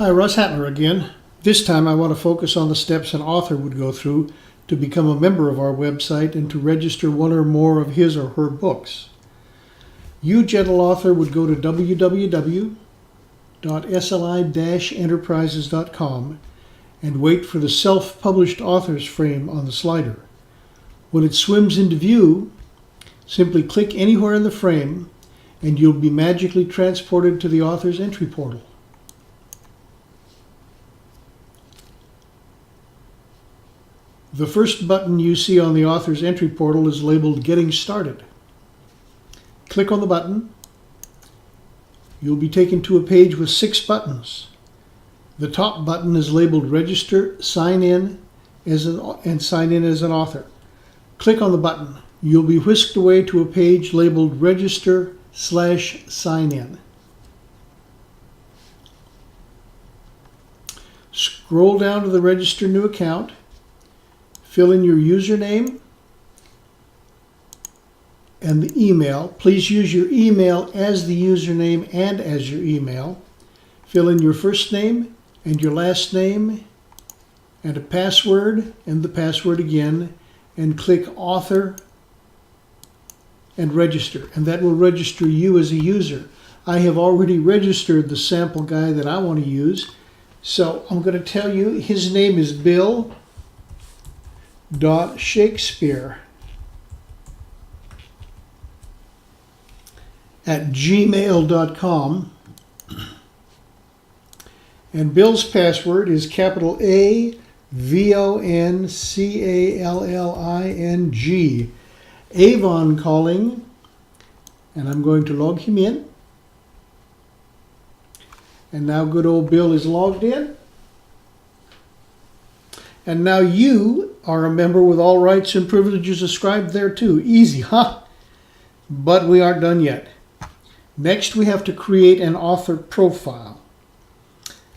Hi, Russ Hatler again. This time I want to focus on the steps an author would go through to become a member of our website and to register one or more of his or her books. You, gentle author, would go to www.sli-enterprises.com and wait for the self-published author's frame on the slider. When it swims into view, simply click anywhere in the frame and you'll be magically transported to the author's entry portal. The first button you see on the author's entry portal is labeled Getting Started. Click on the button. You'll be taken to a page with 6 buttons. The top button is labeled Register, Sign In as an author. Click on the button. You'll be whisked away to a page labeled Register/Sign In. Scroll down to the Register New Account. Fill in your username and the email. Please use your email as the username and as your email. Fill in your first name and your last name and a password and the password again, and click Author and Register, and that will register you as a user. I have already registered the sample guy that I want to use, so I'm going to tell you his name is Bill.Shakespeare@gmail.com, and Bill's password is capital AVONCALLING. Avon calling, and I'm going to log him in. And now good old Bill is logged in. And now you are a member with all rights and privileges ascribed thereto. Easy, huh? But we aren't done yet. Next, we have to create an author profile.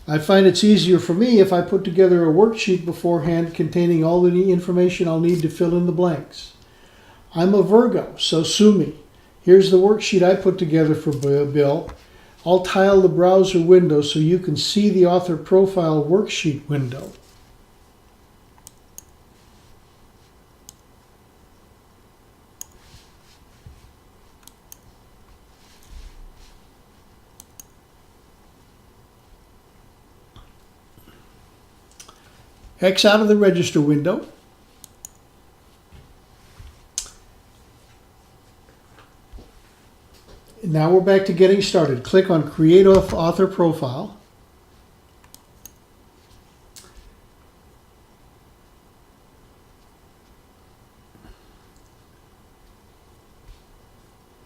I find it's easier for me if I put together a worksheet beforehand containing all the information I'll need to fill in the blanks. I'm a Virgo, so sue me. Here's the worksheet I put together for Bill. I'll tile the browser window so you can see the author profile worksheet window. X out of the register window. Now we're back to getting started. Click on Create Author Profile.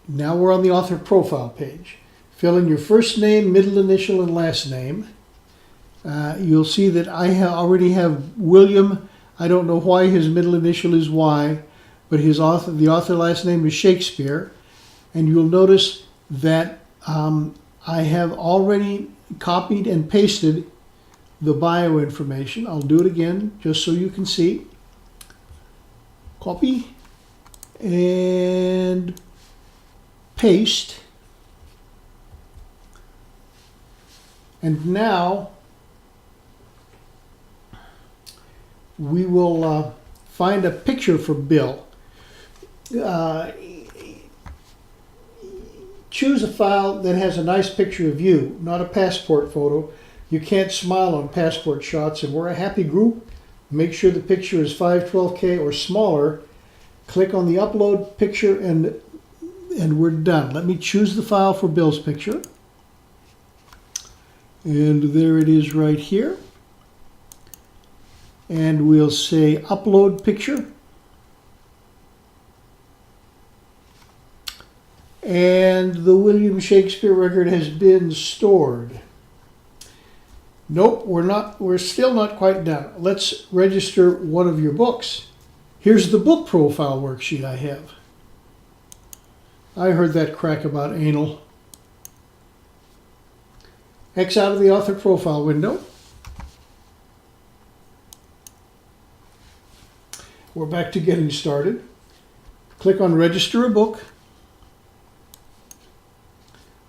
Now we're on the author profile page. Fill in your first name, middle initial, and last name. You'll see that I already have William. I don't know why his middle initial is Y, but the author last name is Shakespeare. And you'll notice that I have already copied and pasted the bio information. I'll do it again just so you can see. Copy and paste. And now we will find a picture for Bill. Choose a file that has a nice picture of you, not a passport photo. You can't smile on passport shots, and we're a happy group. Make sure the picture is 512K or smaller. Click on the upload picture and we're done. Let me choose the file for Bill's picture. And there it is right here. And we'll say upload picture. And the William Shakespeare record has been stored. Nope, we're still not quite done. Let's register one of your books. Here's the book profile worksheet I have. I heard that crack about anal. X out of the author profile window. We're back to getting started. Click on Register a Book.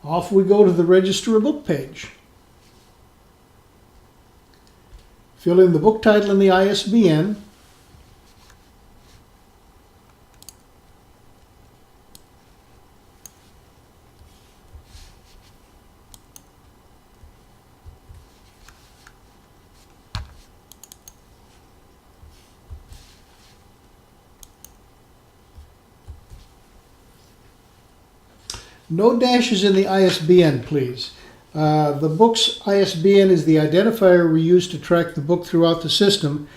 Off we go to the Register a Book page. Fill in the book title and the ISBN. No dashes in the ISBN, please. The book's ISBN is the identifier we use to track the book throughout the system.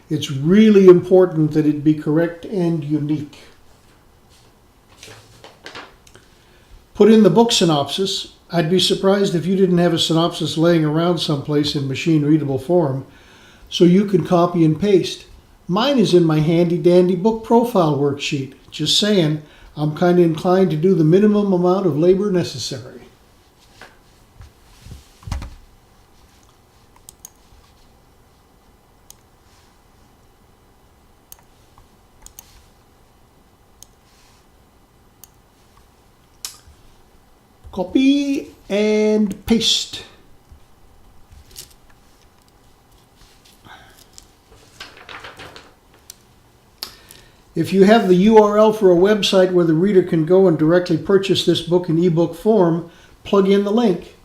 It's really important that it be correct and unique. Put in the book synopsis. I'd be surprised if you didn't have a synopsis laying around someplace in machine-readable form, so you can copy and paste. Mine is in my handy-dandy book profile worksheet. Just saying, I'm kind of inclined to do the minimum amount of labor necessary. Copy and paste. If you have the URL for a website where the reader can go and directly purchase this book in ebook form, plug in the link.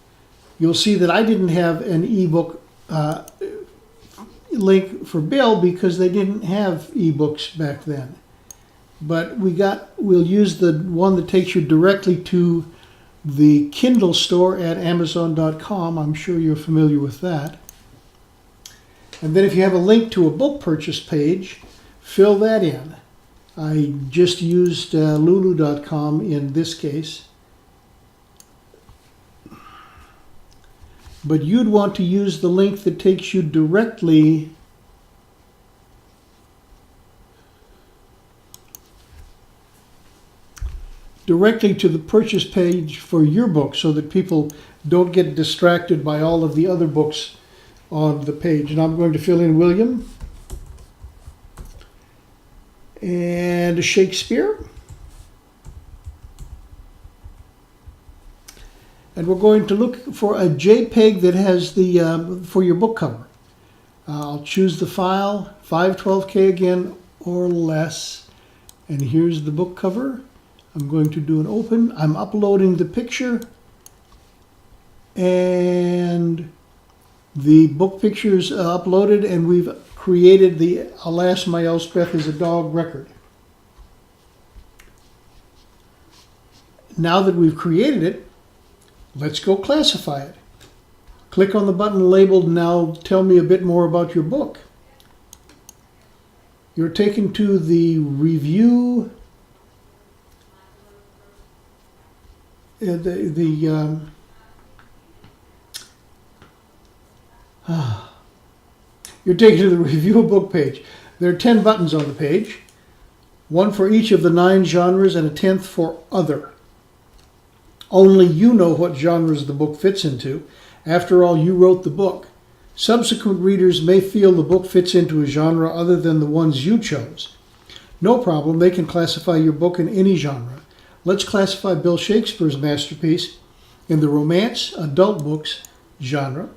You'll see that I didn't have an ebook link for Bill because they didn't have ebooks back then. But we'll use the one that takes you directly to the Kindle store at Amazon.com. I'm sure you're familiar with that. And then if you have a link to a book purchase page, fill that in. I just used Lulu.com in this case. But you'd want to use the link that takes you directly to the purchase page for your book so that people don't get distracted by all of the other books on the page. And I'm going to fill in William and Shakespeare. And we're going to look for a JPEG that has the, for your book cover. I'll choose the file, 512K again or less. And here's the book cover. I'm going to do an open. I'm uploading the picture. And the book picture is uploaded, and we've created the Alas, My Elspeth is a Dog record. Now that we've created it, let's go classify it. Click on the button labeled Now Tell Me a Bit More About Your Book. You're taken to the review, you're taken to the review a book page. There are 10 buttons on the page, one for each of the 9 genres and a 10th for other. Only you know what genres the book fits into. After all, you wrote the book. Subsequent readers may feel the book fits into a genre other than the ones you chose. No problem, they can classify your book in any genre. Let's classify Bill Shakespeare's masterpiece in the romance, adult books genre.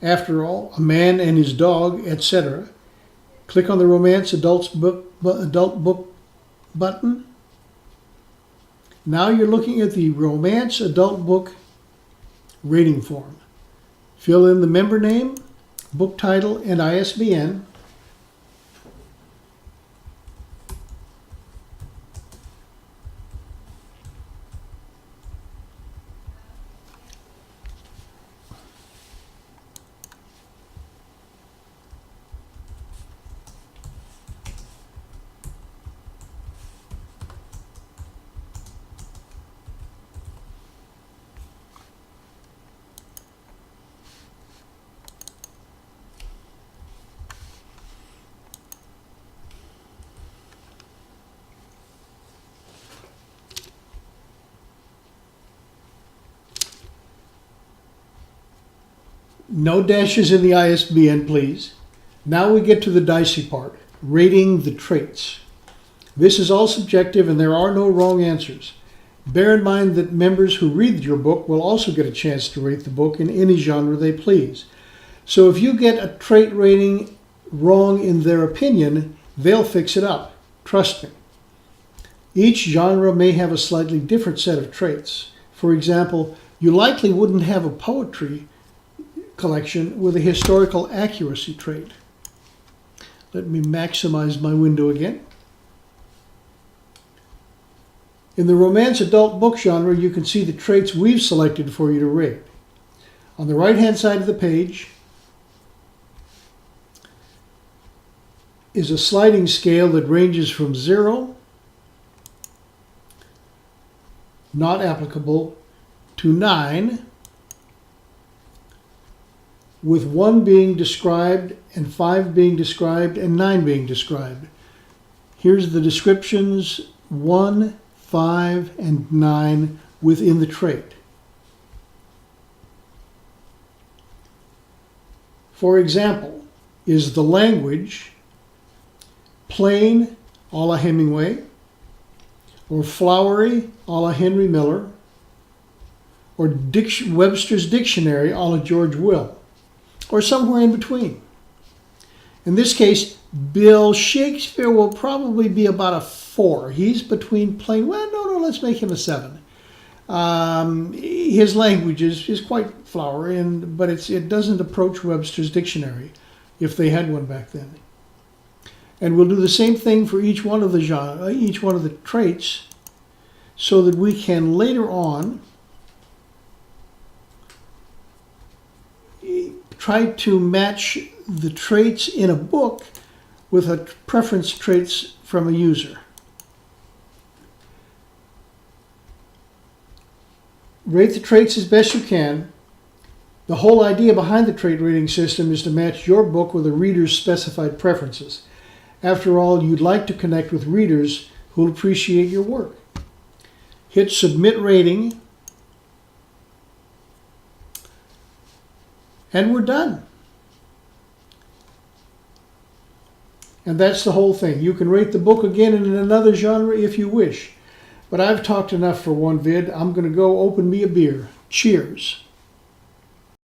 After all, A Man and His Dog, etc. Click on the Romance Adult Book button. Now you're looking at the Romance Adult Book rating form. Fill in the member name, book title, and ISBN. No dashes in the ISBN, please. Now we get to the dicey part, rating the traits. This is all subjective and there are no wrong answers. Bear in mind that members who read your book will also get a chance to rate the book in any genre they please. So if you get a trait rating wrong in their opinion, they'll fix it up. Trust me. Each genre may have a slightly different set of traits. For example, you likely wouldn't have a poetry collection with a historical accuracy trait. Let me maximize my window again. In the romance adult book genre, you can see the traits we've selected for you to rate. On the right-hand side of the page is a sliding scale that ranges from 0, not applicable, to 9, with 1 being described and 5 being described and 9 being described. Here's the descriptions: 1, 5, and 9 within the trait. For example, is the language plain, a la Hemingway, or flowery, a la Henry Miller, or Webster's Dictionary, a la George Will, or somewhere in between? In this case, Bill Shakespeare will probably be about a 4. He's between plain, well, no, let's make him a 7. His language is quite flowery, but it doesn't approach Webster's Dictionary, if they had one back then. And we'll do the same thing for each one of the traits, so that we can later on try to match the traits in a book with a preference traits from a user. Rate the traits as best you can. The whole idea behind the trait rating system is to match your book with a reader's specified preferences. After all, you'd like to connect with readers who'll appreciate your work. Hit Submit Rating, and we're done. And that's the whole thing. You can rate the book again in another genre if you wish. But I've talked enough for one vid. I'm going to go open me a beer. Cheers.